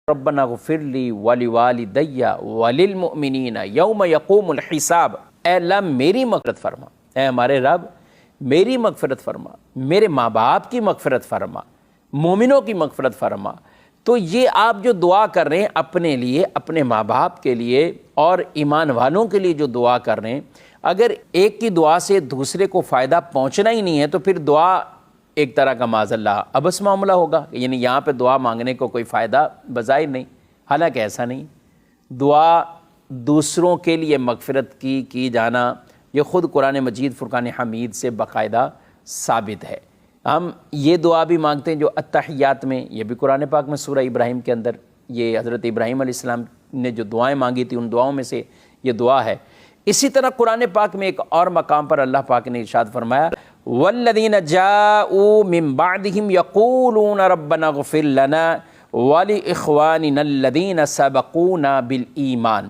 ربنا اغفر لی ولوالدی وللمؤمنین یوم یقوم الحساب، اے اللہ میری مغفرت فرما، اے ہمارے رب میری مغفرت فرما، میرے ماں باپ کی مغفرت فرما، مومنوں کی مغفرت فرما۔ تو یہ آپ جو دعا کر رہے ہیں اپنے لیے، اپنے ماں باپ کے لیے اور ایمان والوں کے لیے جو دعا کر رہے ہیں، اگر ایک کی دعا سے دوسرے کو فائدہ پہنچنا ہی نہیں ہے تو پھر دعا ایک طرح کا معاذ اللہ ابس معاملہ ہوگا، یعنی یہاں پہ دعا مانگنے کو کوئی فائدہ بظاہر نہیں، حالانکہ ایسا نہیں۔ دعا دوسروں کے لیے مغفرت کی جانا یہ خود قرآن مجید فرقان حمید سے باقاعدہ ثابت ہے۔ ہم یہ دعا بھی مانگتے ہیں جو التحیات میں، یہ بھی قرآن پاک میں سورہ ابراہیم کے اندر یہ حضرت ابراہیم علیہ السلام نے جو دعائیں مانگی تھی ان دعاؤں میں سے یہ دعا ہے۔ اسی طرح قرآن پاک میں ایک اور مقام پر اللہ پاک نے ارشاد فرمایا والذین جاءوا من بعدهم یقولون ربنا اغفر لنا ولاخواننا الذین سبقونا بالایمان،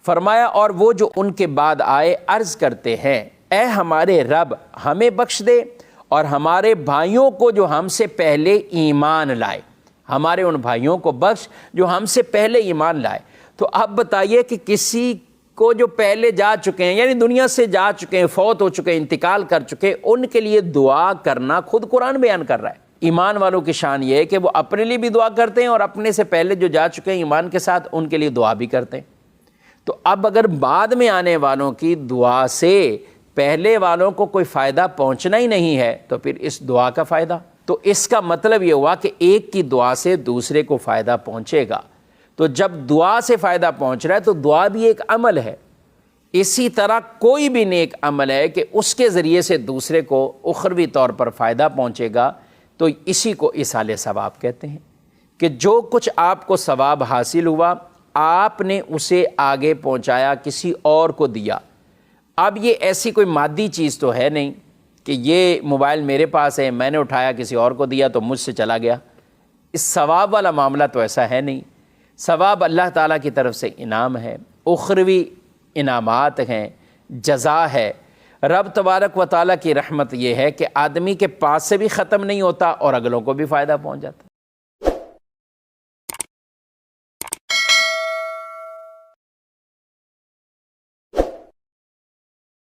فرمایا اور وہ جو ان کے بعد آئے عرض کرتے ہیں اے ہمارے رب ہمیں بخش دے اور ہمارے بھائیوں کو جو ہم سے پہلے ایمان لائے، ہمارے ان بھائیوں کو بخش جو ہم سے پہلے ایمان لائے۔ تو اب بتائیے کہ کسی کو جو پہلے جا چکے ہیں، یعنی دنیا سے جا چکے ہیں، فوت ہو چکے ہیں، انتقال کر چکے ہیں، ان کے لیے دعا کرنا خود قرآن بیان کر رہا ہے۔ ایمان والوں کی شان یہ ہے کہ وہ اپنے لیے بھی دعا کرتے ہیں اور اپنے سے پہلے جو جا چکے ہیں ایمان کے ساتھ ان کے لیے دعا بھی کرتے ہیں۔ تو اب اگر بعد میں آنے والوں کی دعا سے پہلے والوں کو کوئی فائدہ پہنچنا ہی نہیں ہے تو پھر اس دعا کا فائدہ؟ تو اس کا مطلب یہ ہوا کہ ایک کی دعا سے دوسرے کو فائدہ پہنچے گا۔ تو جب دعا سے فائدہ پہنچ رہا ہے تو دعا بھی ایک عمل ہے، اسی طرح کوئی بھی نیک عمل ہے کہ اس کے ذریعے سے دوسرے کو اخروی طور پر فائدہ پہنچے گا، تو اسی کو ایصال ثواب کہتے ہیں کہ جو کچھ آپ کو ثواب حاصل ہوا آپ نے اسے آگے پہنچایا، کسی اور کو دیا۔ اب یہ ایسی کوئی مادی چیز تو ہے نہیں کہ یہ موبائل میرے پاس ہے میں نے اٹھایا کسی اور کو دیا تو مجھ سے چلا گیا، اس ثواب والا معاملہ تو ایسا ہے نہیں۔ ثواب اللہ تعالیٰ کی طرف سے انعام ہے، اخروی انعامات ہیں، جزا ہے۔ رب تبارک و تعالیٰ کی رحمت یہ ہے کہ آدمی کے پاس سے بھی ختم نہیں ہوتا اور اگلوں کو بھی فائدہ پہنچ جاتا۔